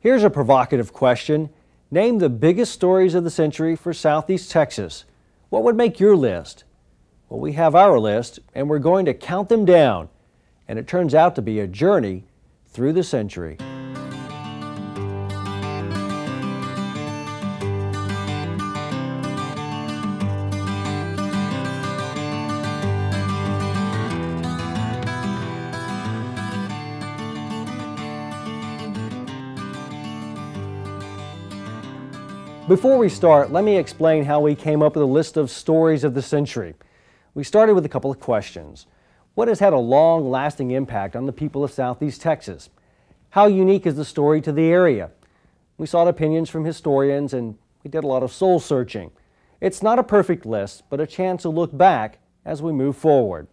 Here's a provocative question. Name the biggest stories of the century for Southeast Texas. What would make your list? Well, we have our list, and we're going to count them down. And it turns out to be a journey through the century. Before we start, let me explain how we came up with a list of stories of the century. We started with a couple of questions. What has had a long-lasting impact on the people of Southeast Texas? How unique is the story to the area? We sought opinions from historians and we did a lot of soul searching. It's not a perfect list, but a chance to look back as we move forward.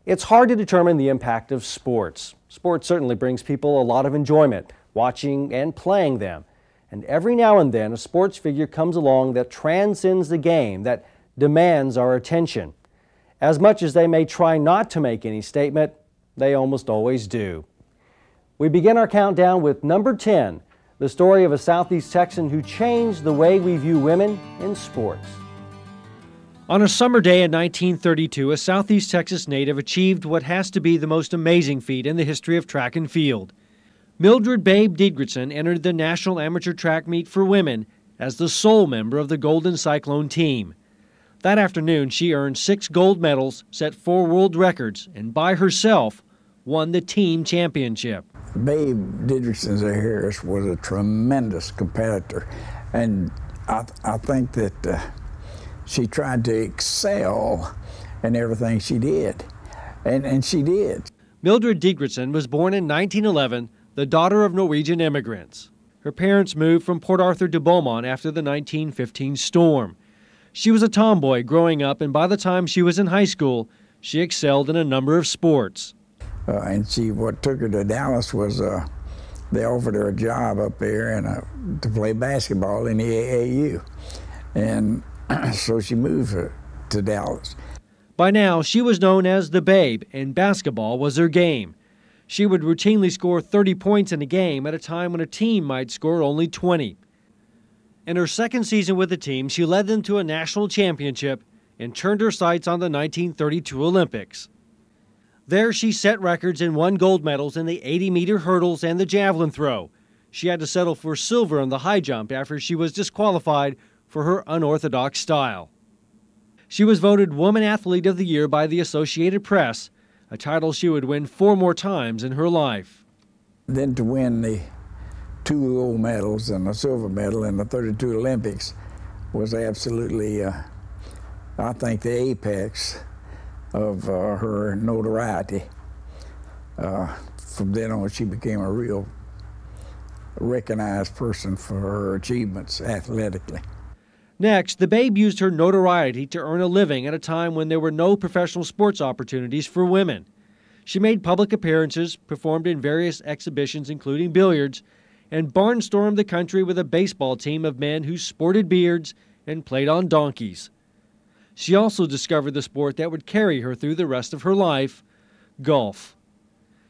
It's hard to determine the impact of sports. Sports certainly brings people a lot of enjoyment, watching and playing them. And every now and then a sports figure comes along that transcends the game, that demands our attention. As much as they may try not to make any statement, they almost always do. We begin our countdown with number 10, the story of a Southeast Texan who changed the way we view women in sports. On a summer day in 1932, a Southeast Texas native achieved what has to be the most amazing feat in the history of track and field. Mildred "Babe" Didrikson entered the National Amateur Track Meet for Women as the sole member of the Golden Cyclone team. That afternoon, she earned 6 gold medals, set 4 world records, and by herself won the team championship. Babe Didrikson Zaharias was a tremendous competitor, and I think that she tried to excel in everything she did, and she did. Mildred Didrikson was born in 1911, the daughter of Norwegian immigrants. Her parents moved from Port Arthur to Beaumont after the 1915 storm. She was a tomboy growing up, and by the time she was in high school, she excelled in a number of sports. And what took her to Dallas was they offered her a job up there and to play basketball in the AAU. And so she moved to Dallas. By now, she was known as the Babe, and basketball was her game. She would routinely score 30 points in a game at a time when a team might score only 20. In her second season with the team, she led them to a national championship and turned her sights on the 1932 Olympics. There she set records and won gold medals in the 80-meter hurdles and the javelin throw. She had to settle for silver in the high jump after she was disqualified for her unorthodox style. She was voted Woman Athlete of the Year by the Associated Press, a title she would win 4 more times in her life. Then to win the 2 gold medals and a silver medal in the 32 Olympics was absolutely, I think, the apex of her notoriety. From then on, she became a real recognized person for her achievements athletically. Next, the Babe used her notoriety to earn a living at a time when there were no professional sports opportunities for women. She made public appearances, performed in various exhibitions including billiards, and barnstormed the country with a baseball team of men who sported beards and played on donkeys. She also discovered the sport that would carry her through the rest of her life, golf.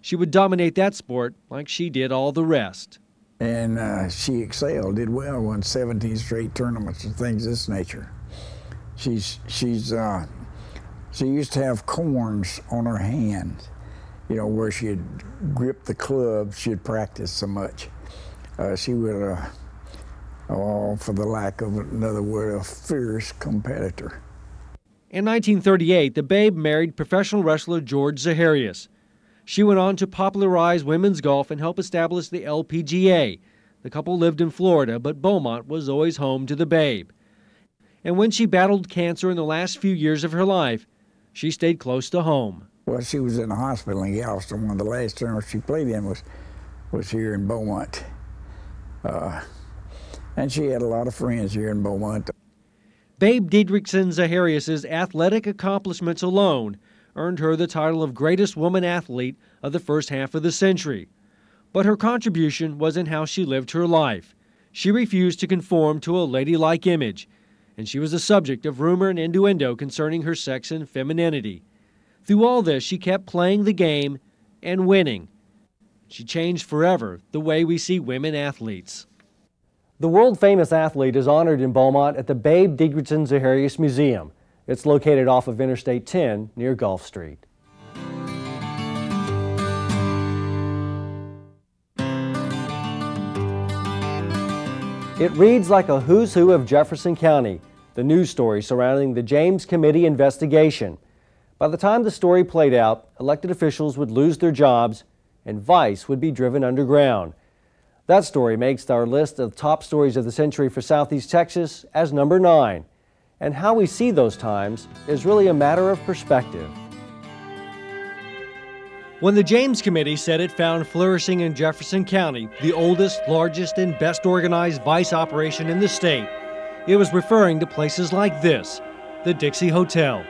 She would dominate that sport like she did all the rest. And she excelled, did well, won 17 straight tournaments and things of this nature. She used to have corns on her hand, you know, where she'd grip the club. She'd practice so much. She would, for the lack of another word, a fierce competitor. In 1938, the Babe married professional wrestler George Zaharias. She went on to popularize women's golf and help establish the LPGA. The couple lived in Florida, but Beaumont was always home to the Babe. And when she battled cancer in the last few years of her life, she stayed close to home. Well, she was in the hospital in Galveston. One of the last tournaments she played in was here in Beaumont. And she had a lot of friends here in Beaumont. Babe Didrikson Zaharias' athletic accomplishments alone earned her the title of greatest woman athlete of the first half of the century. But her contribution was in how she lived her life. She refused to conform to a ladylike image, and she was the subject of rumor and innuendo concerning her sex and femininity. Through all this, she kept playing the game and winning. She changed forever the way we see women athletes. The world-famous athlete is honored in Beaumont at the Babe Degredson Zaharias Museum. It's located off of Interstate 10 near Gulf Street. It reads like a who's who of Jefferson County, the news story surrounding the James Committee investigation. By the time the story played out, elected officials would lose their jobs and vice would be driven underground. That story makes our list of top stories of the century for Southeast Texas as number 9. And how we see those times is really a matter of perspective. When the James Committee said it found flourishing in Jefferson County the oldest, largest, and best organized vice operation in the state, it was referring to places like this, the Dixie Hotel.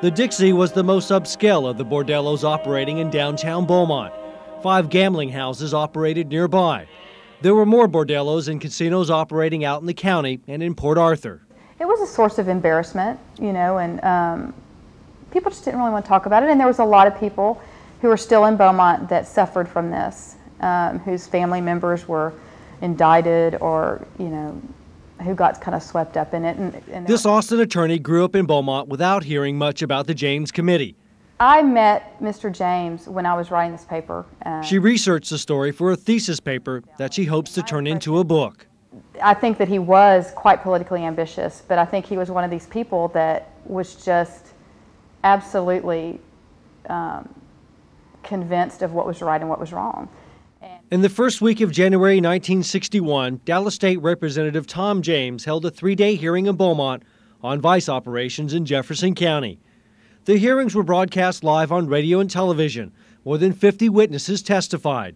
The Dixie was the most upscale of the bordellos operating in downtown Beaumont. 5 gambling houses operated nearby. There were more bordellos and casinos operating out in the county and in Port Arthur. It was a source of embarrassment, you know, and people just didn't really want to talk about it. And there was a lot of people who are still in Beaumont that suffered from this, whose family members were indicted or, you know, who got kind of swept up in it. And this Austin attorney grew up in Beaumont without hearing much about the James Committee. I met Mr. James when I was writing this paper. She researched the story for a thesis paper that she hopes to turn into a book. I think that he was quite politically ambitious, but I think he was one of these people that was just absolutely convinced of what was right and what was wrong. In the first week of January 1961, Dallas State Representative Tom James held a 3-day hearing in Beaumont on vice operations in Jefferson County. The hearings were broadcast live on radio and television. More than 50 witnesses testified.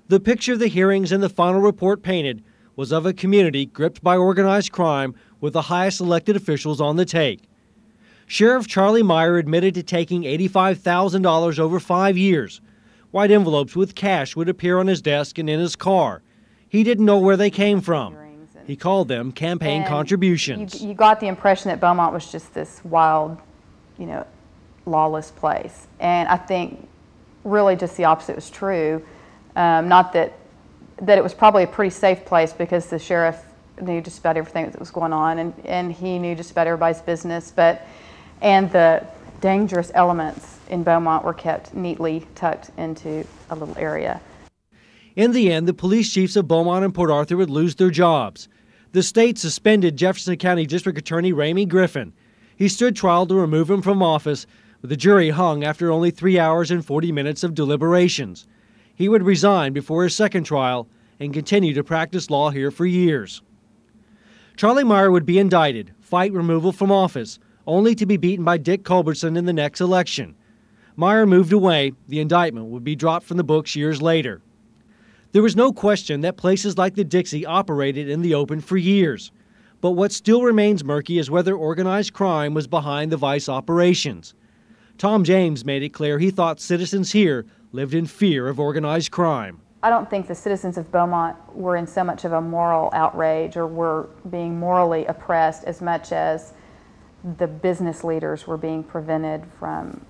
The picture the hearings and the final report painted was of a community gripped by organized crime with the highest elected officials on the take. Sheriff Charlie Meyer admitted to taking $85,000 over 5 years. White envelopes with cash would appear on his desk and in his car. He didn't know where they came from. He called them campaign contributions. You got the impression that Beaumont was just this wild, you know, lawless place. And I think really just the opposite was true. Not that it was probably a pretty safe place because the sheriff knew just about everything that was going on and he knew just about everybody's business. And the dangerous elements in Beaumont were kept neatly tucked into a little area. In the end, the police chiefs of Beaumont and Port Arthur would lose their jobs. The state suspended Jefferson County District Attorney Ramey Griffin. He stood trial to remove him from office, with the jury hung after only 3 hours and 40 minutes of deliberations. He would resign before his second trial and continue to practice law here for years. Charlie Meyer would be indicted, fight removal from office, only to be beaten by Dick Culbertson in the next election. Meyer moved away. The indictment would be dropped from the books years later. There was no question that places like the Dixie operated in the open for years. But what still remains murky is whether organized crime was behind the vice operations. Tom James made it clear he thought citizens here lived in fear of organized crime. I don't think the citizens of Beaumont were in so much of a moral outrage or were being morally oppressed as much as the business leaders were being prevented from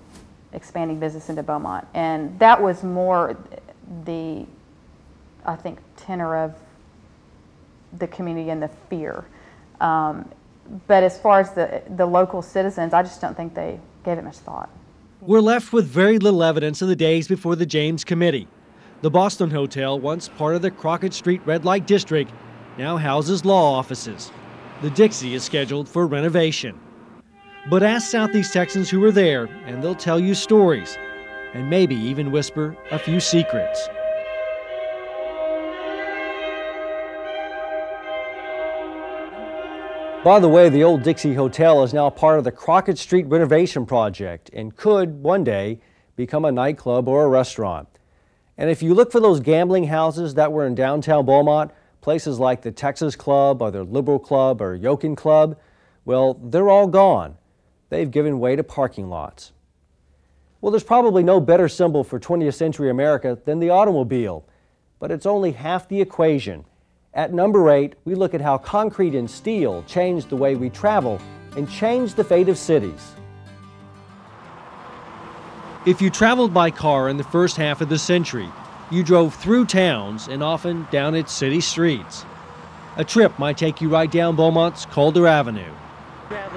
expanding business into Beaumont. And that was more the, I think, tenor of the community and the fear. But as far as the local citizens, I just don't think they gave it much thought. We're left with very little evidence of the days before the James Committee. The Boston Hotel, once part of the Crockett Street Red Light District, now houses law offices. The Dixie is scheduled for renovation. But ask Southeast Texans who were there, and they'll tell you stories, and maybe even whisper a few secrets. By the way, the old Dixie Hotel is now part of the Crockett Street renovation project and could one day become a nightclub or a restaurant. And if you look for those gambling houses that were in downtown Beaumont, places like the Texas Club or the Liberal Club or Yokin Club, well, they're all gone. They've given way to parking lots. Well, there's probably no better symbol for 20th century America than the automobile, but it's only half the equation. At number 8, we look at how concrete and steel changed the way we travel and changed the fate of cities. If you traveled by car in the first half of the century, You drove through towns and often down its city streets. A trip might take you right down Beaumont's Calder Avenue.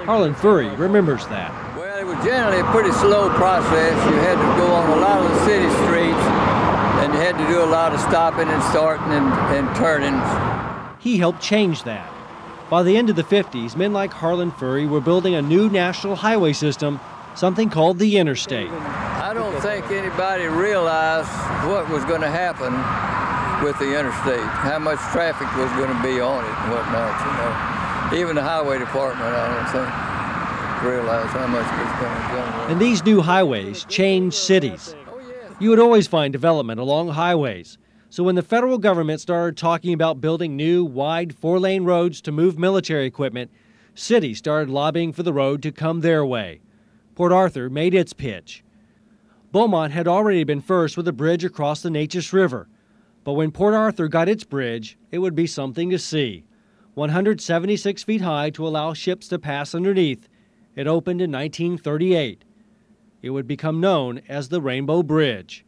Harlan Furry remembers that. Well, it was generally a pretty slow process. You had to go on a lot of the city streets, and you had to do a lot of stopping and starting and turning. He helped change that. By the end of the 50s, men like Harlan Furry were building a new national highway system, something called the Interstate. I don't think anybody realized what was going to happen with the Interstate, how much traffic was going to be on it and whatnot, you know. Even the highway department, I don't think, realized how much was going to go. And these new highways changed cities. You would always find development along highways. So when the federal government started talking about building new, wide, 4-lane roads to move military equipment, cities started lobbying for the road to come their way. Port Arthur made its pitch. Beaumont had already been first with a bridge across the Neches River. But when Port Arthur got its bridge, it would be something to see. 176 feet high to allow ships to pass underneath, it opened in 1938. It would become known as the Rainbow Bridge.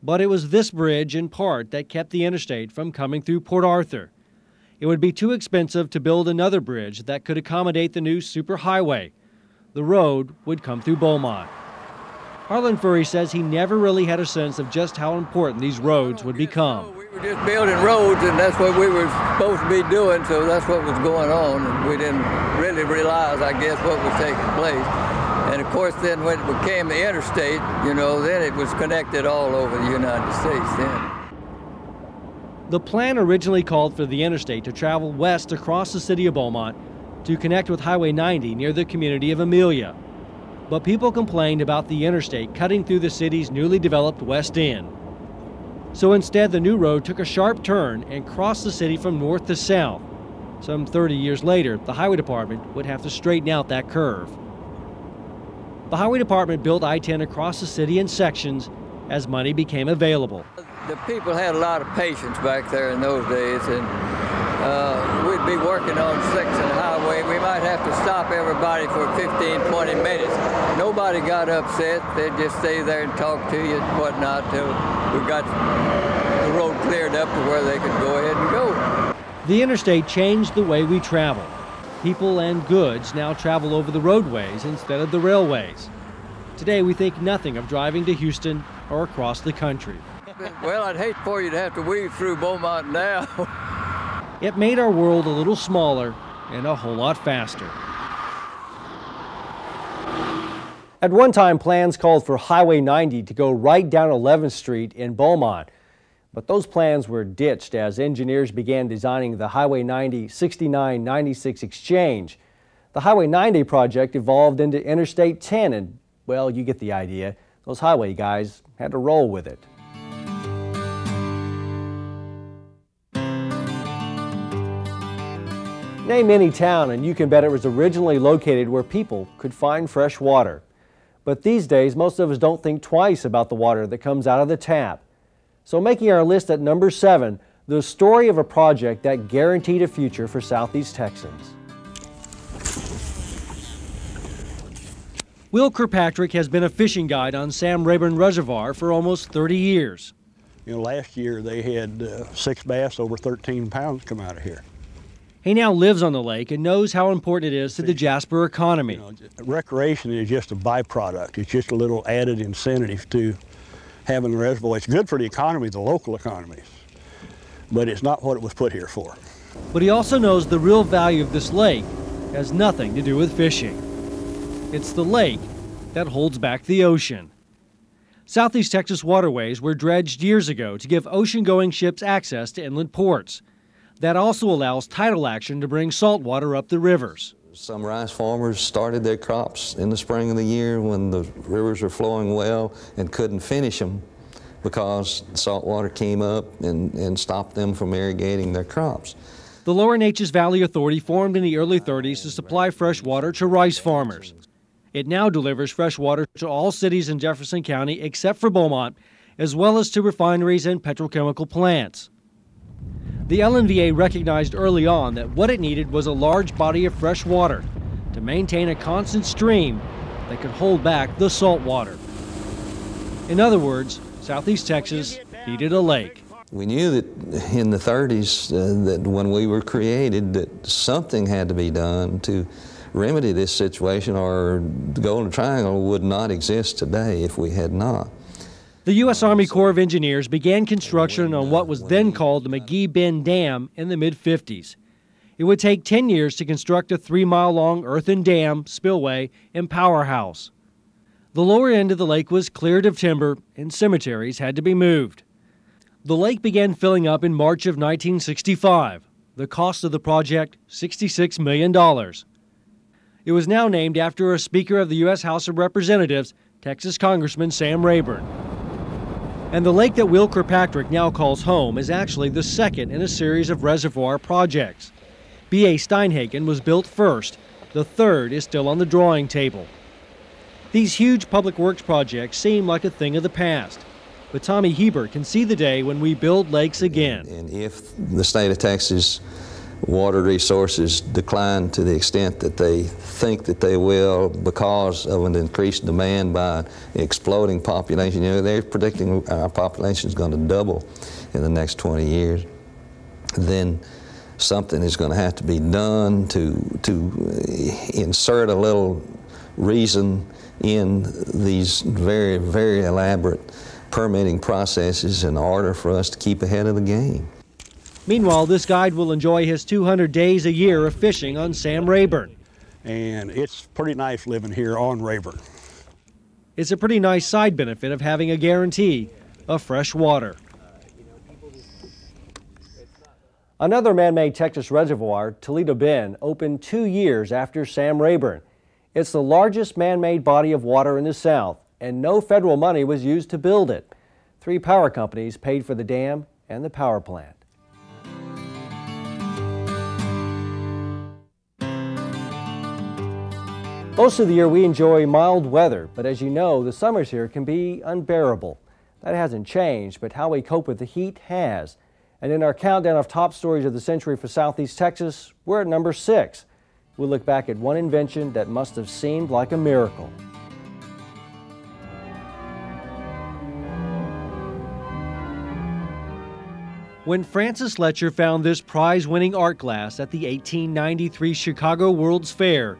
But it was this bridge, in part, that kept the interstate from coming through Port Arthur. It would be too expensive to build another bridge that could accommodate the new superhighway. The road would come through Beaumont. Harlan Furry says he never really had a sense of just how important these roads would become. We were just building roads, and that's what we were supposed to be doing, so that's what was going on. And we didn't really realize, I guess, what was taking place. And of course, then when it became the interstate, you know, then it was connected all over the United States then. The plan originally called for the interstate to travel west across the city of Beaumont to connect with Highway 90 near the community of Amelia. But people complained about the interstate cutting through the city's newly developed West End. So instead, the new road took a sharp turn and crossed the city from north to south. Some 30 years later, the highway department would have to straighten out that curve. The highway department built I-10 across the city in sections as money became available. The people had a lot of patience back there in those days, and we'd be working on section highway. We might have to stop everybody for 15, 20 minutes. Nobody got upset. They'd just stay there and talk to you and whatnot till we got the road cleared up to where they could go ahead and go. The interstate changed the way we travel. People and goods now travel over the roadways instead of the railways. Today, we think nothing of driving to Houston or across the country. Well, I'd hate for you to have to weave through Beaumont now. It made our world a little smaller and a whole lot faster. At one time, plans called for Highway 90 to go right down 11th Street in Beaumont. But those plans were ditched as engineers began designing the Highway 90 6996 exchange. The Highway 90 project evolved into Interstate 10 and, well, you get the idea. Those highway guys had to roll with it. Name any town and you can bet it was originally located where people could find fresh water. But these days, most of us don't think twice about the water that comes out of the tap. So making our list at number 7, the story of a project that guaranteed a future for Southeast Texans. Will Kirkpatrick has been a fishing guide on Sam Rayburn Reservoir for almost 30 years. You know, last year they had 6 bass over 13 pounds come out of here. He now lives on the lake and knows how important it is to the Jasper economy. You know, recreation is just a byproduct. It's just a little added incentive to having the reservoir. It's good for the economy, the local economies, but it's not what it was put here for. But he also knows the real value of this lake has nothing to do with fishing. It's the lake that holds back the ocean. Southeast Texas waterways were dredged years ago to give ocean-going ships access to inland ports. That also allows tidal action to bring salt water up the rivers. Some rice farmers started their crops in the spring of the year when the rivers were flowing well and couldn't finish them because salt water came up and stopped them from irrigating their crops. The Lower Neches Valley Authority formed in the early 30s to supply fresh water to rice farmers. It now delivers fresh water to all cities in Jefferson County except for Beaumont, as well as to refineries and petrochemical plants. The LNVA recognized early on that what it needed was a large body of fresh water to maintain a constant stream that could hold back the salt water. In other words, Southeast Texas needed a lake. We knew that in the 30s, that when we were created, that something had to be done to remedy this situation, or the Golden Triangle would not exist today if we had not. The U.S. Army Corps of Engineers began construction on what was then called the McGee Bend Dam in the mid-50s. It would take 10 years to construct a 3-mile-long earthen dam, spillway, and powerhouse. The lower end of the lake was cleared of timber, and cemeteries had to be moved. The lake began filling up in March of 1965. The cost of the project, $66 million. It was now named after a Speaker of the U.S. House of Representatives, Texas Congressman Sam Rayburn. And the lake that Will Kirkpatrick now calls home is actually the second in a series of reservoir projects. B.A. Steinhagen was built first. The third is still on the drawing table. These huge public works projects seem like a thing of the past. But Tommy Hebert can see the day when we build lakes again. And if the state of Texas water resources decline to the extent that they think that they will because of an increased demand by exploding population, they're predicting our population is going to double in the next 20 years, then something is going to have to be done to insert a little reason in these very, very elaborate permitting processes in order for us to keep ahead of the game. Meanwhile, this guide will enjoy his 200 days a year of fishing on Sam Rayburn. And it's pretty nice living here on Rayburn. It's a pretty nice side benefit of having a guarantee of fresh water. Another man-made Texas reservoir, Toledo Bend, opened 2 years after Sam Rayburn. It's the largest man-made body of water in the South, and no federal money was used to build it. 3 power companies paid for the dam and the power plant. Most of the year we enjoy mild weather, but as you know, the summers here can be unbearable. That hasn't changed, but how we cope with the heat has. And in our countdown of top stories of the century for Southeast Texas, we're at number 6. We'll look back at one invention that must have seemed like a miracle. When Frances Letcher found this prize-winning art glass at the 1893 Chicago World's Fair,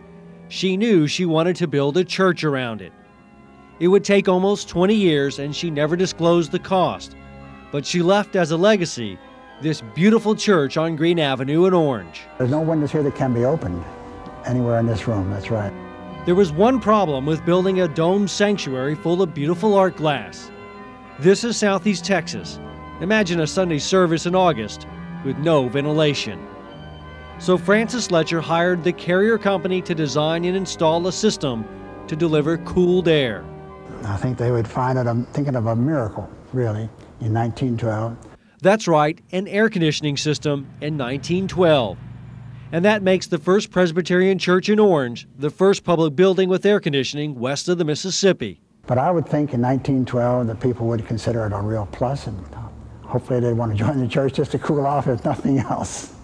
she knew she wanted to build a church around it. It would take almost 20 years, and she never disclosed the cost. But she left as a legacy this beautiful church on Green Avenue in Orange. There's no windows here that can be opened anywhere in this room, that's right. There was one problem with building a domed sanctuary full of beautiful art glass. This is Southeast Texas. Imagine a Sunday service in August with no ventilation. So Frances Letcher hired the Carrier Company to design and install a system to deliver cooled air. I think they would find it, I'm thinking of a miracle, really, in 1912. That's right, an air conditioning system in 1912. And that makes the First Presbyterian Church in Orange the first public building with air conditioning west of the Mississippi. But I would think in 1912 that people would consider it a real plus, and hopefully they'd want to join the church just to cool off if nothing else.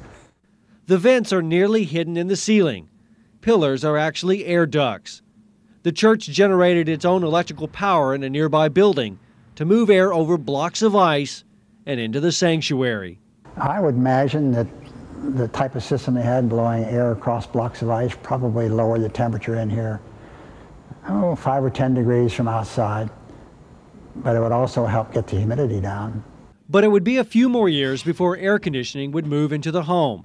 The vents are nearly hidden in the ceiling. Pillars are actually air ducts. The church generated its own electrical power in a nearby building to move air over blocks of ice and into the sanctuary. I would imagine that the type of system they had, blowing air across blocks of ice, probably lowered the temperature in here, 5 or 10 degrees from outside. But it would also help get the humidity down. But it would be a few more years before air conditioning would move into the home.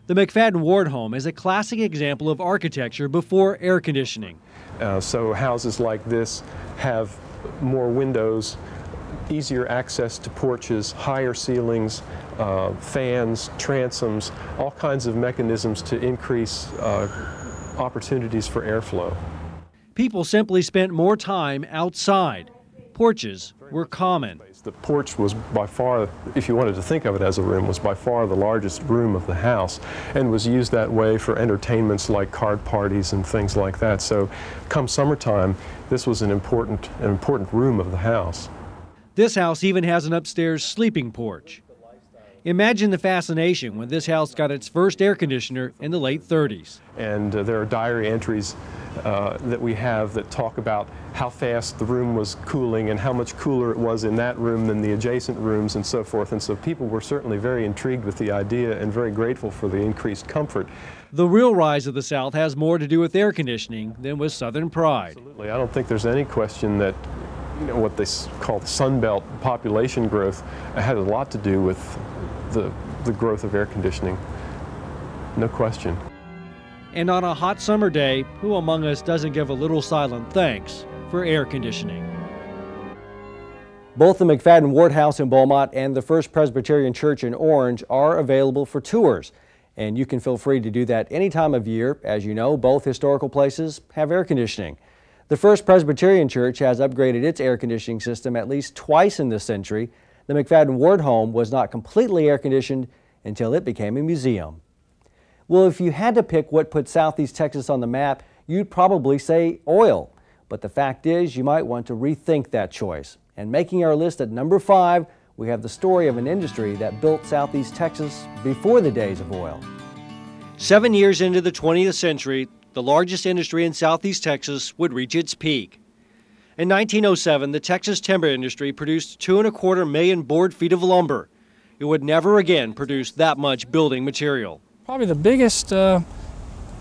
The McFadden Ward home is a classic example of architecture before air conditioning. So houses like this have more windows, easier access to porches, higher ceilings, fans, transoms, all kinds of mechanisms to increase opportunities for airflow. People simply spent more time outside. Porches were common. The porch was by far, if you wanted to think of it as a room, was by far the largest room of the house and was used that way for entertainments like card parties and things like that. So come summertime, this was an important room of the house. This house even has an upstairs sleeping porch. Imagine the fascination when this house got its first air conditioner in the late 30s. And there are diary entries that we have that talk about how fast the room was cooling and how much cooler it was in that room than the adjacent rooms and so forth. And so people were certainly very intrigued with the idea and very grateful for the increased comfort. The real rise of the South has more to do with air conditioning than with Southern pride. Absolutely. I don't think there's any question that what they call the Sun Belt population growth had a lot to do with the growth of air conditioning. No question. And on a hot summer day, who among us doesn't give a little silent thanks for air conditioning? Both the McFadden Ward House in Beaumont and the First Presbyterian Church in Orange are available for tours. And you can feel free to do that any time of year. As you know, both historical places have air conditioning. The First Presbyterian Church has upgraded its air conditioning system at least twice in this century. The McFadden Ward home was not completely air conditioned until it became a museum. Well, if you had to pick what put Southeast Texas on the map, you'd probably say oil. But the fact is, you might want to rethink that choice. And making our list at number 5, we have the story of an industry that built Southeast Texas before the days of oil. 7 years into the 20th century, the largest industry in Southeast Texas would reach its peak. In 1907, the Texas timber industry produced 2.25 million board feet of lumber. It would never again produce that much building material. Probably the biggest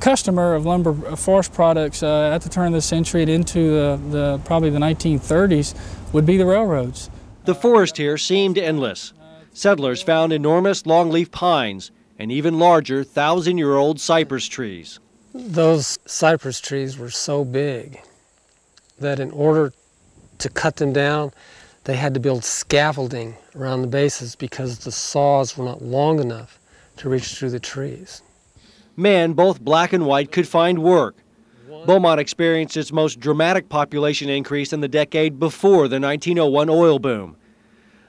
customer of lumber forest products at the turn of the century and into probably the 1930s would be the railroads. The forest here seemed endless. Settlers found enormous longleaf pines and even larger 1,000-year-old cypress trees. Those cypress trees were so big that in order to cut them down, they had to build scaffolding around the bases because the saws were not long enough to reach through the trees. Men, both black and white, could find work. Beaumont experienced its most dramatic population increase in the decade before the 1901 oil boom.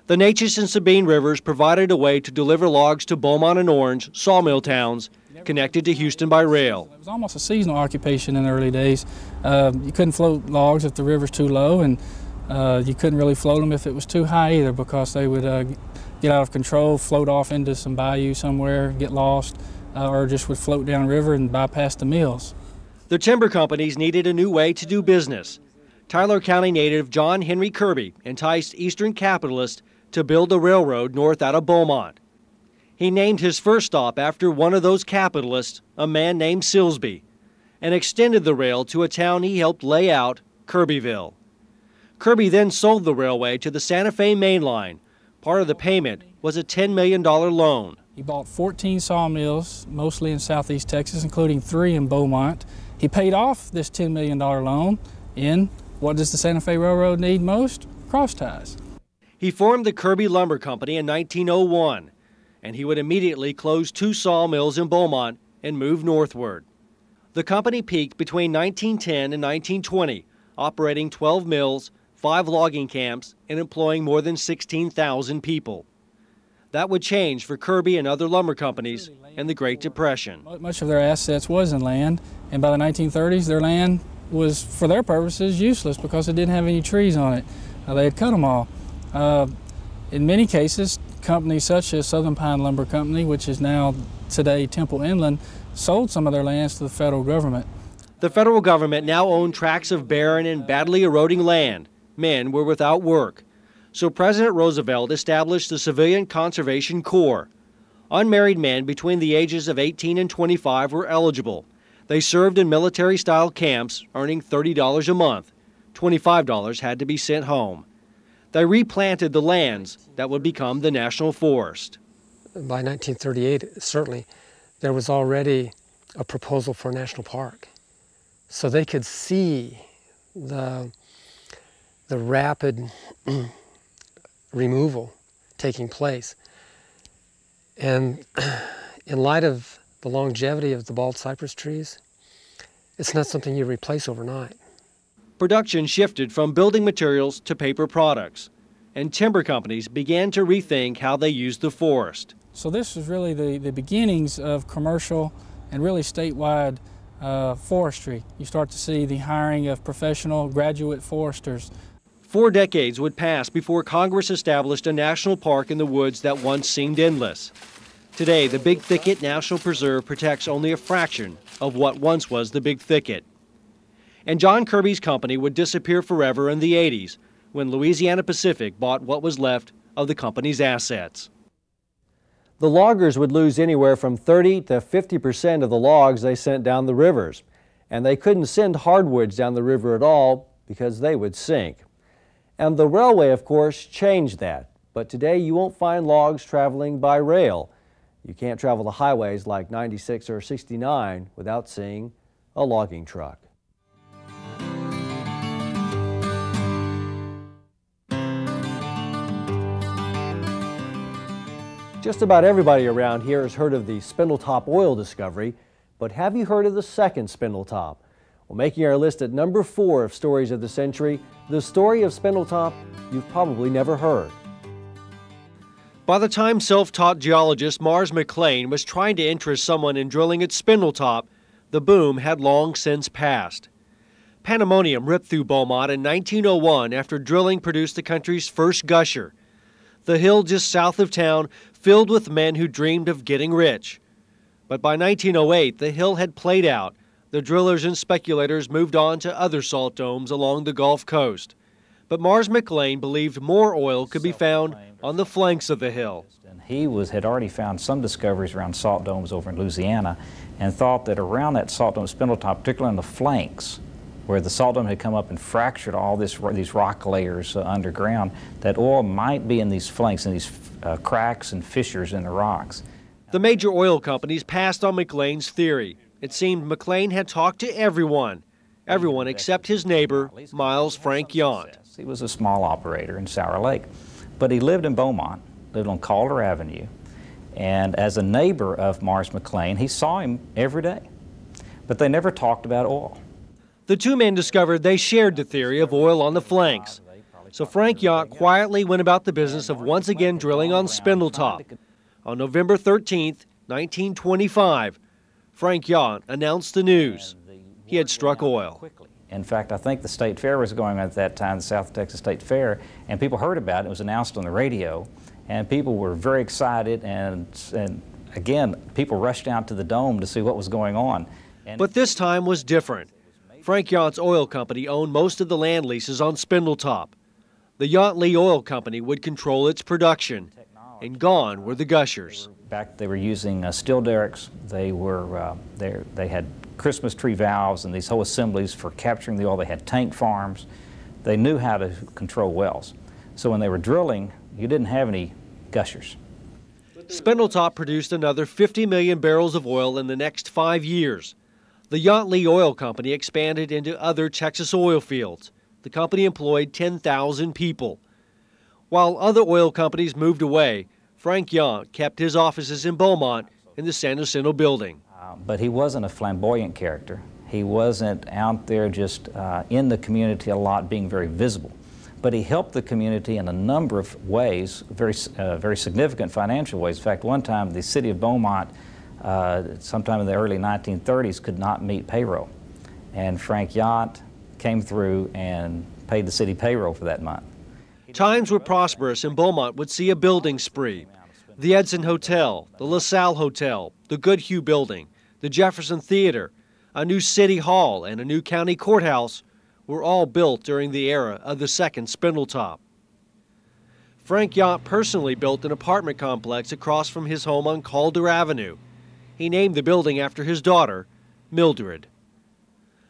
The Neches and Sabine rivers provided a way to deliver logs to Beaumont and Orange, sawmill towns, connected to Houston by rail. It was almost a seasonal occupation in the early days. You couldn't float logs if the river's too low, and you couldn't really float them if it was too high either, because they would get out of control, float off into some bayou somewhere, get lost, or just would float downriver and bypass the mills. The timber companies needed a new way to do business. Tyler County native John Henry Kirby enticed Eastern capitalists to build a railroad north out of Beaumont. He named his first stop after one of those capitalists, a man named Silsby, and extended the rail to a town he helped lay out, Kirbyville. Kirby then sold the railway to the Santa Fe Main Line. Part of the payment was a $10 million loan. He bought 14 sawmills, mostly in Southeast Texas, including 3 in Beaumont. He paid off this $10 million loan in, what does the Santa Fe Railroad need most? Cross ties. He formed the Kirby Lumber Company in 1901, and he would immediately close 2 sawmills in Beaumont and move northward. The company peaked between 1910 and 1920, operating 12 mills, 5 logging camps, and employing more than 16,000 people. That would change for Kirby and other lumber companies in the Great Depression. Much of their assets was in land, and by the 1930s their land was, for their purposes, useless because it didn't have any trees on it. They had cut them all. In many cases, companies such as Southern Pine Lumber Company, which is now today Temple Inland, sold some of their lands to the federal government. The federal government now owned tracts of barren and badly eroding land. Men were without work. So President Roosevelt established the Civilian Conservation Corps. Unmarried men between the ages of 18 and 25 were eligible. They served in military-style camps, earning $30 a month. $25 had to be sent home. They replanted the lands that would become the National Forest. By 1938, certainly, there was already a proposal for a national park. So they could see the rapid removal taking place. And in light of the longevity of the bald cypress trees, it's not something you replace overnight. Production shifted from building materials to paper products, and timber companies began to rethink how they used the forest. So this was really the beginnings of commercial and really statewide forestry. You start to see the hiring of professional graduate foresters. 4 decades would pass before Congress established a national park in the woods that once seemed endless. Today, the Big Thicket National Preserve protects only a fraction of what once was the Big Thicket. And John Kirby's company would disappear forever in the 80s when Louisiana Pacific bought what was left of the company's assets. The loggers would lose anywhere from 30 to 50% of the logs they sent down the rivers. And they couldn't send hardwoods down the river at all because they would sink. And the railway, of course, changed that. But today you won't find logs traveling by rail. You can't travel the highways like 96 or 69 without seeing a logging truck. Just about everybody around here has heard of the Spindletop oil discovery, but have you heard of the second Spindletop? Well, making our list at number 4 of stories of the century, the story of Spindletop you've probably never heard. By the time self-taught geologist Mars McLean was trying to interest someone in drilling at Spindletop, the boom had long since passed. Pandemonium ripped through Beaumont in 1901 after drilling produced the country's first gusher. The hill just south of town filled with men who dreamed of getting rich. But by 1908, the hill had played out. The drillers and speculators moved on to other salt domes along the Gulf Coast. But Mars McLean believed more oil could be found on the flanks of the hill. He had already found some discoveries around salt domes over in Louisiana and thought that around that salt dome Spindletop, particularly on the flanks, where the salt dome had come up and fractured all these rock layers underground, that oil might be in these flanks and these cracks and fissures in the rocks. The major oil companies passed on McLean's theory. It seemed McLean had talked to everyone except his neighbor, Miles Frank Yount. He was a small operator in Sour Lake, but he lived in Beaumont, lived on Calder Avenue, and as a neighbor of Mars McLean, he saw him every day, but they never talked about oil. The two men discovered they shared the theory of oil on the flanks. So Frank Yount quietly went about the business of once again drilling on Spindletop. On November 13, 1925, Frank Yount announced the news. He had struck oil. In fact, I think the State Fair was going on at that time, the South Texas State Fair, and people heard about it. It was announced on the radio, and people were very excited, and again, people rushed out to the dome to see what was going on. But this time was different. Frank Yount's oil company owned most of the land leases on Spindletop. The Yount Lee Oil Company would control its production, and gone were the gushers. Back they were using steel derricks. They had Christmas tree valves and these whole assemblies for capturing the oil. They had tank farms. They knew how to control wells. So when they were drilling, you didn't have any gushers. Spindletop produced another 50 million barrels of oil in the next 5 years. The Yount Lee Oil Company expanded into other Texas oil fields. The company employed 10,000 people. While other oil companies moved away, Frank Yount kept his offices in Beaumont in the San Jacinto building. But he wasn't a flamboyant character. He wasn't out there just in the community a lot, being very visible. But he helped the community in a number of ways, very significant financial ways. In fact, one time the city of Beaumont, sometime in the early 1930s, could not meet payroll. And Frank Yount came through and paid the city payroll for that month. Times were prosperous and Beaumont would see a building spree. The Edson Hotel, the LaSalle Hotel, the Goodhue Building, the Jefferson Theater, a new city hall, and a new county courthouse were all built during the era of the second Spindletop. Frank Yount personally built an apartment complex across from his home on Calder Avenue. He named the building after his daughter, Mildred.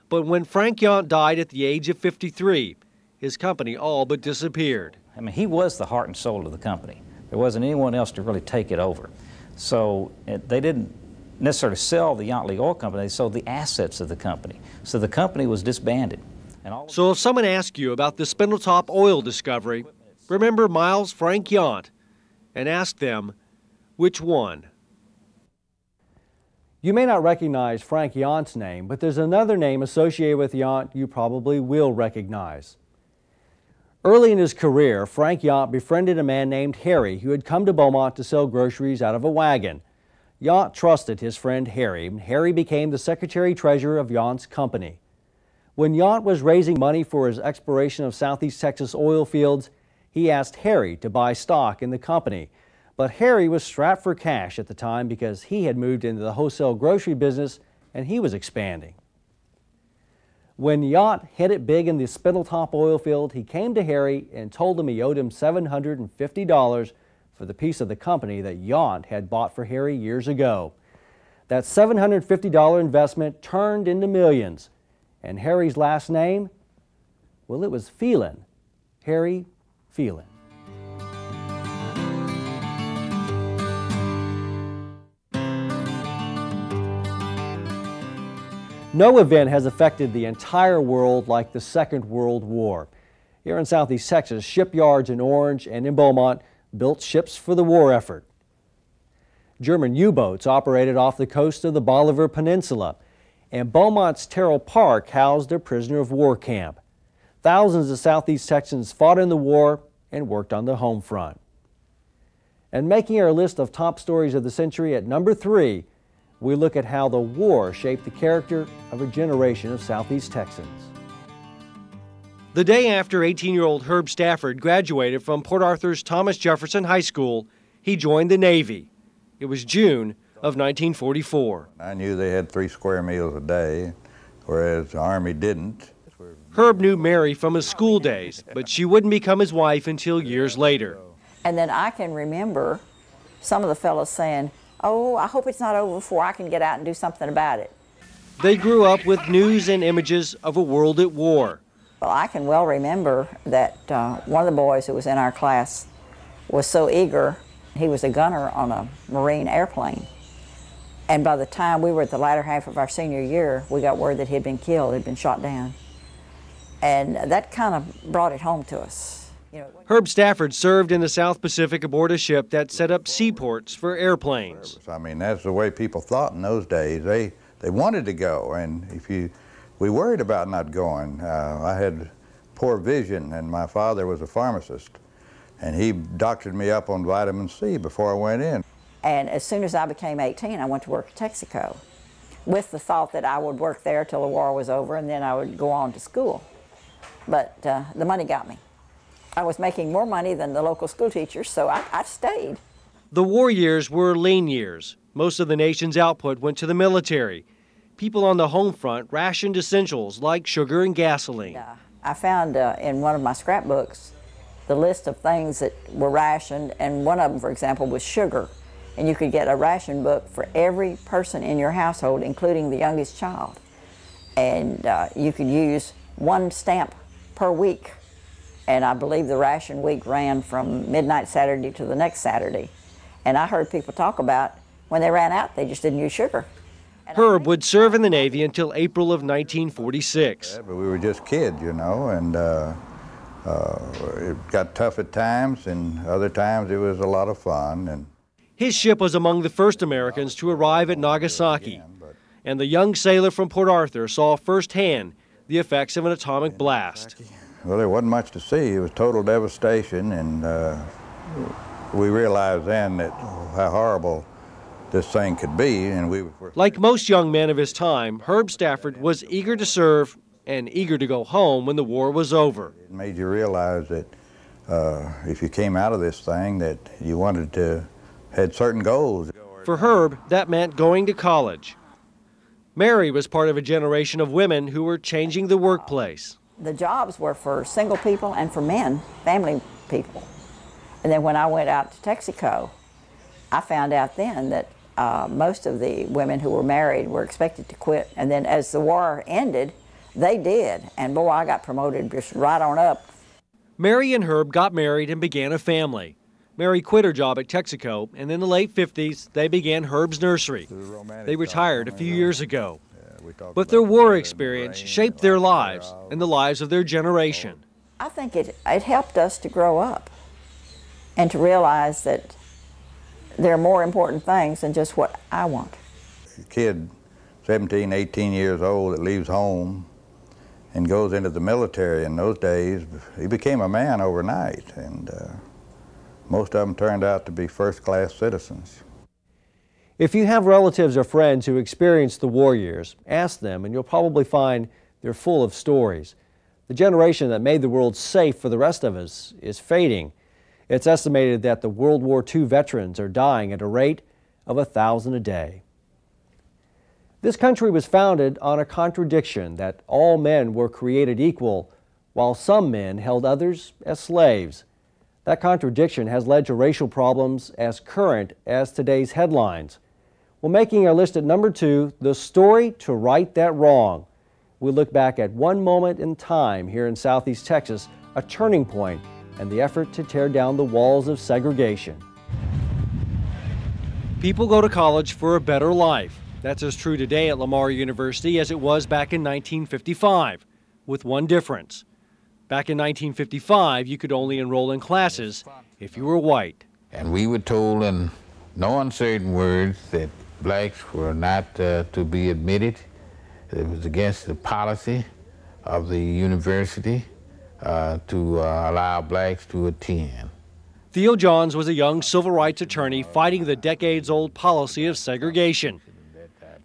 But when Frank Yount died at the age of 53, his company all but disappeared. I mean, he was the heart and soul of the company. There wasn't anyone else to really take it over. So they didn't necessarily sell the Yount Lee Oil Company, they sold the assets of the company. So the company was disbanded. So if someone asks you about the Spindletop oil discovery, remember Miles Frank Yount and ask them, which one? You may not recognize Frank Yount's name, but there's another name associated with Yount you probably will recognize. Early in his career, Frank Yount befriended a man named Harry who had come to Beaumont to sell groceries out of a wagon. Yount trusted his friend Harry, and Harry became the secretary-treasurer of Yount's company. When Yount was raising money for his exploration of Southeast Texas oil fields, he asked Harry to buy stock in the company. But Harry was strapped for cash at the time because he had moved into the wholesale grocery business and he was expanding. When Yount hit it big in the Spindletop oil field, he came to Harry and told him he owed him $750 for the piece of the company that Yount had bought for Harry years ago. That $750 investment turned into millions. And Harry's last name? Well, it was Phelan. Harry Phelan. No event has affected the entire world like the Second World War. Here in Southeast Texas, shipyards in Orange and in Beaumont built ships for the war effort. German U-boats operated off the coast of the Bolivar Peninsula, and Beaumont's Terrell Park housed their prisoner of war camp. Thousands of Southeast Texans fought in the war and worked on the home front. And making our list of top stories of the century at number 3, we look at how the war shaped the character of a generation of Southeast Texans. The day after 18-year-old Herb Stafford graduated from Port Arthur's Thomas Jefferson High School, he joined the Navy. It was June of 1944. I knew they had 3 square meals a day, whereas the Army didn't. Herb knew Mary from his school days, but she wouldn't become his wife until years later. And then I can remember some of the fellows saying, "Oh, I hope it's not over before I can get out and do something about it." They grew up with news and images of a world at war. Well, I can well remember that one of the boys who was in our class was so eager. He was a gunner on a Marine airplane. And by the time we were at the latter half of our senior year, we got word that he had been killed, had been shot down. And that kind of brought it home to us. Herb Stafford served in the South Pacific aboard a ship that set up seaports for airplanes. I mean, that's the way people thought in those days. They wanted to go, and we worried about not going. I had poor vision, and my father was a pharmacist, and he doctored me up on vitamin C before I went in. And as soon as I became 18, I went to work at Texaco with the thought that I would work there till the war was over and then I would go on to school. But the money got me. I was making more money than the local school teachers, so I stayed. The war years were lean years. Most of the nation's output went to the military. People on the home front rationed essentials like sugar and gasoline. I found in one of my scrapbooks the list of things that were rationed, and one of them, for example, was sugar. And you could get a ration book for every person in your household, including the youngest child. And you could use 1 stamp per week. And I believe the ration week ran from midnight Saturday to the next Saturday. And I heard people talk about when they ran out, they just didn't use sugar. Herb would serve in the Navy until April of 1946. Yeah, but we were just kids, you know, and it got tough at times, and other times it was a lot of fun. And his ship was among the first Americans to arrive at Nagasaki, and the young sailor from Port Arthur saw firsthand the effects of an atomic blast. Well, there wasn't much to see. It was total devastation, and we realized then that how horrible this thing could be. And we were... Like most young men of his time, Herb Stafford was eager to serve and eager to go home when the war was over. It made you realize that if you came out of this thing, that you wanted to had certain goals. For Herb, that meant going to college. Mary was part of a generation of women who were changing the workplace. The jobs were for single people and for men, family people. And then when I went out to Texaco, I found out then that most of the women who were married were expected to quit. And then as the war ended, they did. And boy, I got promoted just right on up. Mary and Herb got married and began a family. Mary quit her job at Texaco, and in the late 50s, they began Herb's Nursery. They retired a few years ago. But their war experience shaped their lives and the lives of their generation. I think it helped us to grow up and to realize that there are more important things than just what I want. A kid, 17, 18 years old, that leaves home and goes into the military in those days, he became a man overnight, and most of them turned out to be first-class citizens. If you have relatives or friends who experienced the war years, ask them and you'll probably find They're full of stories. The generation that made the world safe for the rest of us is fading. It's estimated that the World War II veterans are dying at a rate of 1,000 a day. This country was founded on a contradiction that all men were created equal, while some men held others as slaves. That contradiction has led to racial problems as current as today's headlines. Well, making our list at number 2, the story to right that wrong. We look back at one moment in time here in Southeast Texas, a turning point, and the effort to tear down the walls of segregation. People go to college for a better life. That's as true today at Lamar University as it was back in 1955, with one difference. Back in 1955, you could only enroll in classes if you were white. And we were told in no uncertain words that blacks were not to be admitted. It was against the policy of the university to allow blacks to attend. Theo Johns was a young civil rights attorney fighting the decades-old policy of segregation.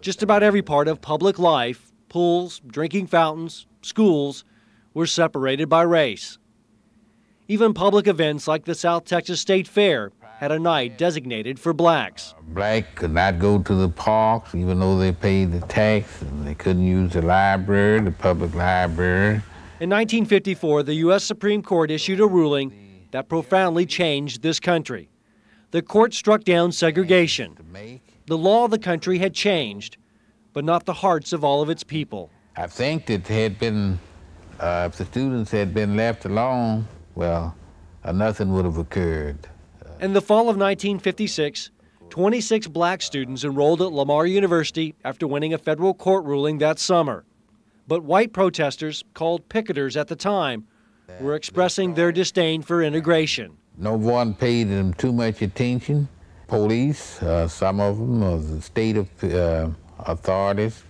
Just about every part of public life, pools, drinking fountains, schools, were separated by race. Even public events like the South Texas State Fair had a night designated for blacks. Black could not go to the parks even though they paid the tax, and they couldn't use the library, the public library. In 1954, the U.S. Supreme Court issued a ruling that profoundly changed this country. The court struck down segregation. The law of the country had changed, but not the hearts of all of its people. I think that had been, if the students had been left alone, well, nothing would have occurred. In the fall of 1956, 26 black students enrolled at Lamar University after winning a federal court ruling that summer. But white protesters, called picketers at the time, were expressing their disdain for integration. No one paid them too much attention. Police, some of them, the state authorities,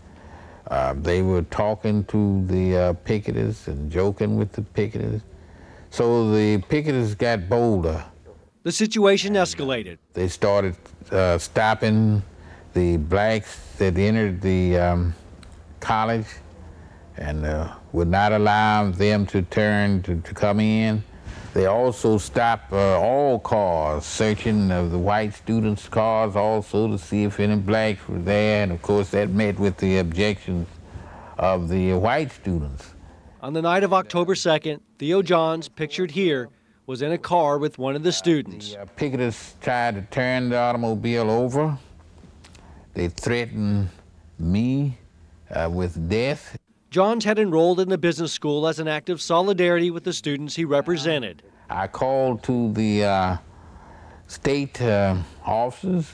they were talking to the picketers and joking with the picketers. So the picketers got bolder. The situation escalated. They started stopping the blacks that entered the college and would not allow them to turn to come in. They also stopped all cars, searching of the white students' cars also to see if any blacks were there, and of course that met with the objections of the white students. On the night of October 2nd, Theo Johns, pictured here, was in a car with one of the students. The picketers tried to turn the automobile over. They threatened me with death. Johns had enrolled in the business school as an act of solidarity with the students he represented. I called to the state officers,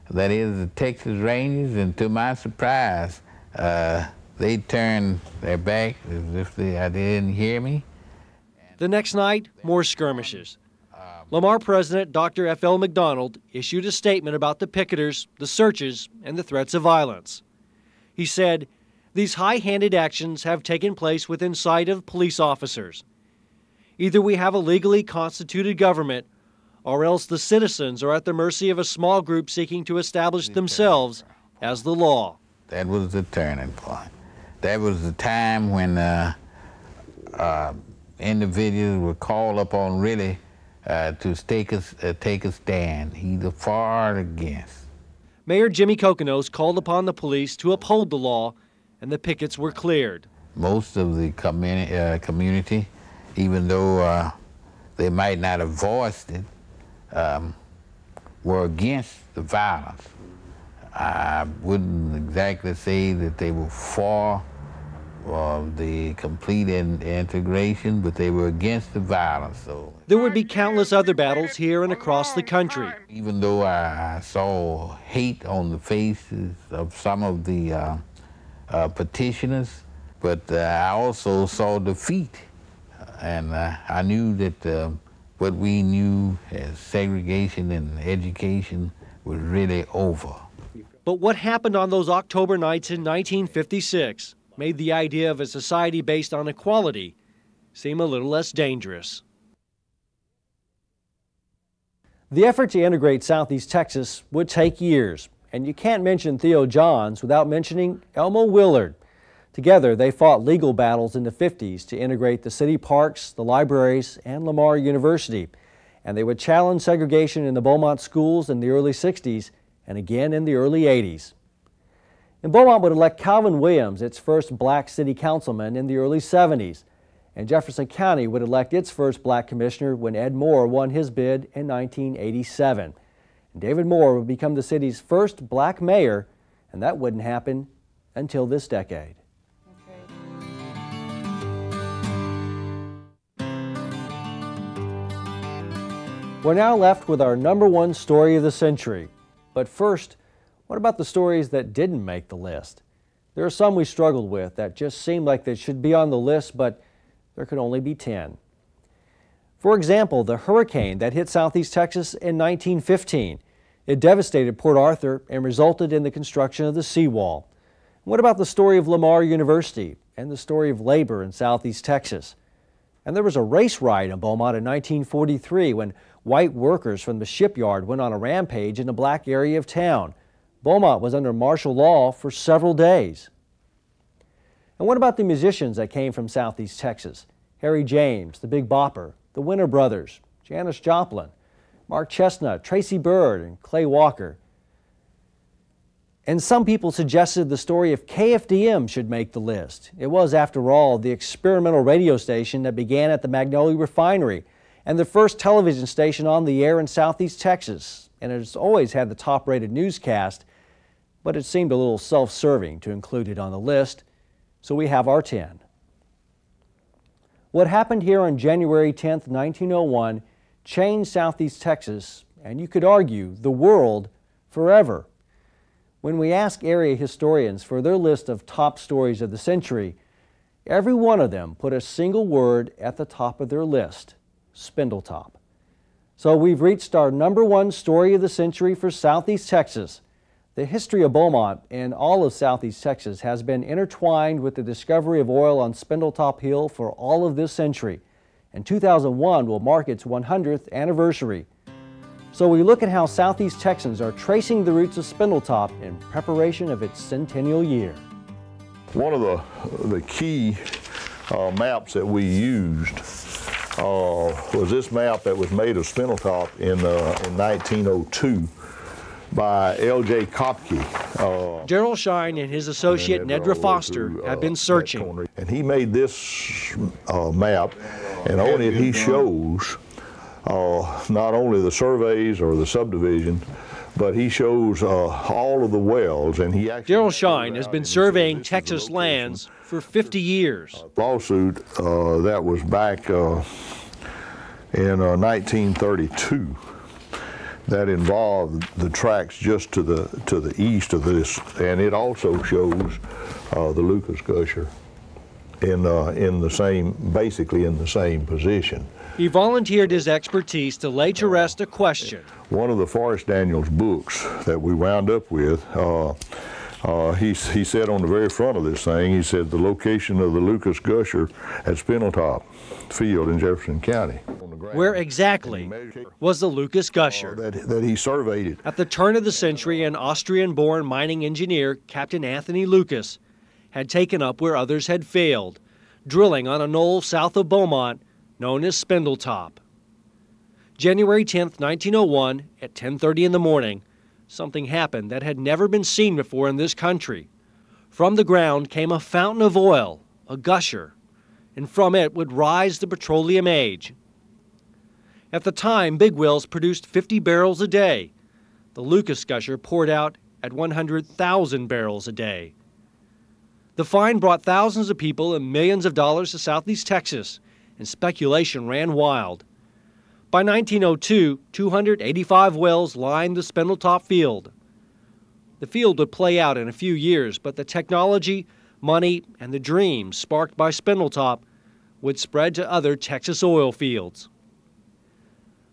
that is the Texas Rangers, and to my surprise, they turned their back as if they didn't hear me. The next night, more skirmishes. Lamar President Dr. F.L. McDonald issued a statement about the picketers, the searches, and the threats of violence. He said, "These high-handed actions have taken place within sight of police officers. Either we have a legally constituted government, or else the citizens are at the mercy of a small group seeking to establish themselves as the law." That was the turning point. That was the time when individuals were called upon really to take a stand, either for or against. Mayor Jimmy Kokonos called upon the police to uphold the law, and the pickets were cleared. Most of the community, even though they might not have voiced it, were against the violence. I wouldn't exactly say that they were for the complete integration, but they were against the violence. So there would be countless other battles here and across the country. Even though I saw hate on the faces of some of the petitioners, but I also saw defeat, and I knew that what we knew as segregation and education was really over. But what happened on those October nights in 1956 made the idea of a society based on equality seem a little less dangerous. The effort to integrate Southeast Texas would take years, and you can't mention Theo Johns without mentioning Elmo Willard. Together, they fought legal battles in the 50s to integrate the city parks, the libraries, and Lamar University. And they would challenge segregation in the Beaumont schools in the early 60s and again in the early 80s. And Beaumont would elect Calvin Williams, its first black city councilman, in the early 70s. And Jefferson County would elect its first black commissioner when Ed Moore won his bid in 1987. And David Moore would become the city's first black mayor, and that wouldn't happen until this decade. We're now left with our #1 story of the century. But first, what about the stories that didn't make the list? There are some we struggled with that just seemed like they should be on the list, but there could only be 10. For example, the hurricane that hit southeast Texas in 1915. It devastated Port Arthur and resulted in the construction of the seawall. What about the story of Lamar University and the story of labor in southeast Texas? And there was a race riot in Beaumont in 1943 when white workers from the shipyard went on a rampage in the black area of town. Beaumont was under martial law for several days. And what about the musicians that came from southeast Texas? Harry James, the Big Bopper, the Winter Brothers, Janis Joplin, Mark Chestnut, Tracy Byrd, and Clay Walker. And some people suggested the story of KFDM should make the list. It was, after all, the experimental radio station that began at the Magnolia Refinery and the first television station on the air in southeast Texas. And it has always had the top-rated newscast, but it seemed a little self-serving to include it on the list, so we have our 10. What happened here on January 10th, 1901 changed southeast Texas, and you could argue the world, forever. When we ask area historians for their list of top stories of the century, every one of them put a single word at the top of their list: Spindletop. So we've reached our #1 story of the century for southeast Texas. The history of Beaumont and all of southeast Texas has been intertwined with the discovery of oil on Spindletop Hill for all of this century, and 2001 will mark its 100th anniversary. So we look at how southeast Texans are tracing the roots of Spindletop in preparation of its centennial year. One of the key maps that we used was this map that was made of Spindletop in 1902 by L.J. Kopke. Gerald Shine and his associate Nedra Foster have been searching. And he made this map, and on it he shows not only the surveys or the subdivision, but he shows all of the wells. And he actually Gerald Shine has been surveying Texas lands for 50 years. Lawsuit that was back in 1932 that involved the tracts just to the east of this, and it also shows the Lucas Gusher in the same, basically in the same position. He volunteered his expertise to lay to rest a question. One of the Forrest Daniels books that we wound up with, he said on the very front of this thing, he said the location of the Lucas Gusher at Spindletop Field in Jefferson County. Where exactly was the Lucas Gusher? That he surveyed it. At the turn of the century, an Austrian-born mining engineer, Captain Anthony Lucas, had taken up where others had failed, drilling on a knoll south of Beaumont known as Spindletop. January 10th, 1901, at 10:30 in the morning, something happened that had never been seen before in this country. From the ground came a fountain of oil, a gusher, and from it would rise the petroleum age. At the time, big wells produced 50 barrels a day. The Lucas Gusher poured out at 100,000 barrels a day. The find brought thousands of people and millions of dollars to southeast Texas, and speculation ran wild. By 1902, 285 wells lined the Spindletop field. The field would play out in a few years, but the technology, money, and the dreams sparked by Spindletop would spread to other Texas oil fields.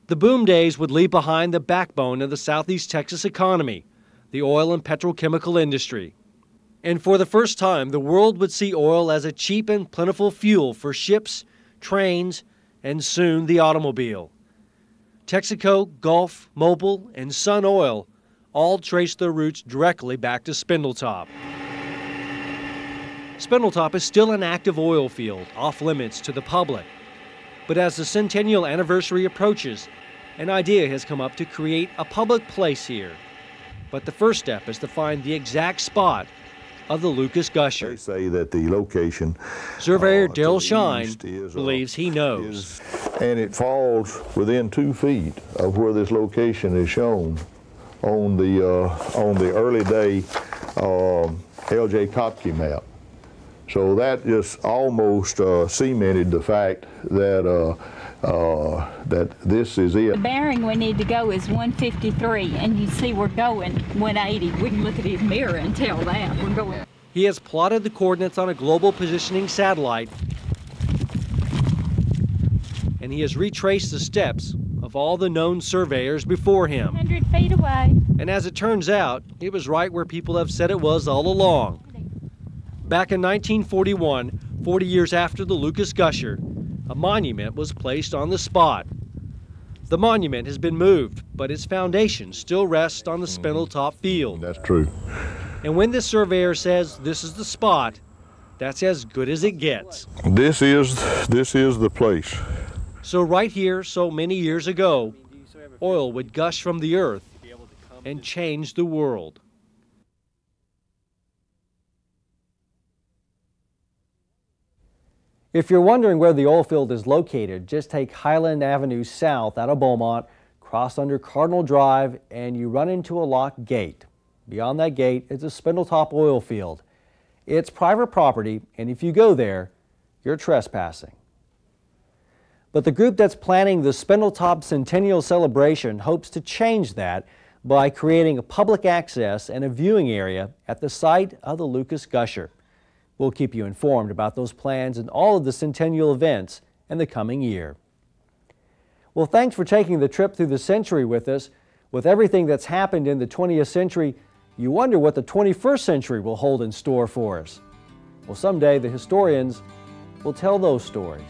The boom days would leave behind the backbone of the southeast Texas economy, the oil and petrochemical industry. And for the first time, the world would see oil as a cheap and plentiful fuel for ships, trains, and soon the automobile. Texaco, Gulf, Mobil, and Sun Oil all traced their roots directly back to Spindletop. Spindletop is still an active oil field, off limits to the public. But as the centennial anniversary approaches, an idea has come up to create a public place here. But the first step is to find the exact spot of the Lucas Gusher. They say that the location Surveyor Daryl Shine believes he knows. And it falls within 2 feet of where this location is shown on the early day L.J. Kopke map. So that just almost cemented the fact that that this is it. The bearing we need to go is 153, and you see we're going 180. We can look at his mirror and tell that we're going. He has plotted the coordinates on a global positioning satellite, and he has retraced the steps of all the known surveyors before him. 100 feet away. And as it turns out, it was right where people have said it was all along. Back in 1941, 40 years after the Lucas Gusher, a monument was placed on the spot. The monument has been moved, but its foundation still rests on the Spindletop field. That's true. And when this surveyor says this is the spot, that's as good as it gets. This is the place. So right here, so many years ago, oil would gush from the earth and change the world. If you're wondering where the oil field is located, just take Highland Avenue south out of Beaumont, cross under Cardinal Drive, and you run into a locked gate. Beyond that gate is a Spindletop oil field. It's private property, and if you go there, you're trespassing. But the group that's planning the Spindletop Centennial Celebration hopes to change that by creating a public access and a viewing area at the site of the Lucas Gusher. We'll keep you informed about those plans and all of the centennial events in the coming year. Well, thanks for taking the trip through the century with us. With everything that's happened in the 20th century, you wonder what the 21st century will hold in store for us. Well, someday the historians will tell those stories.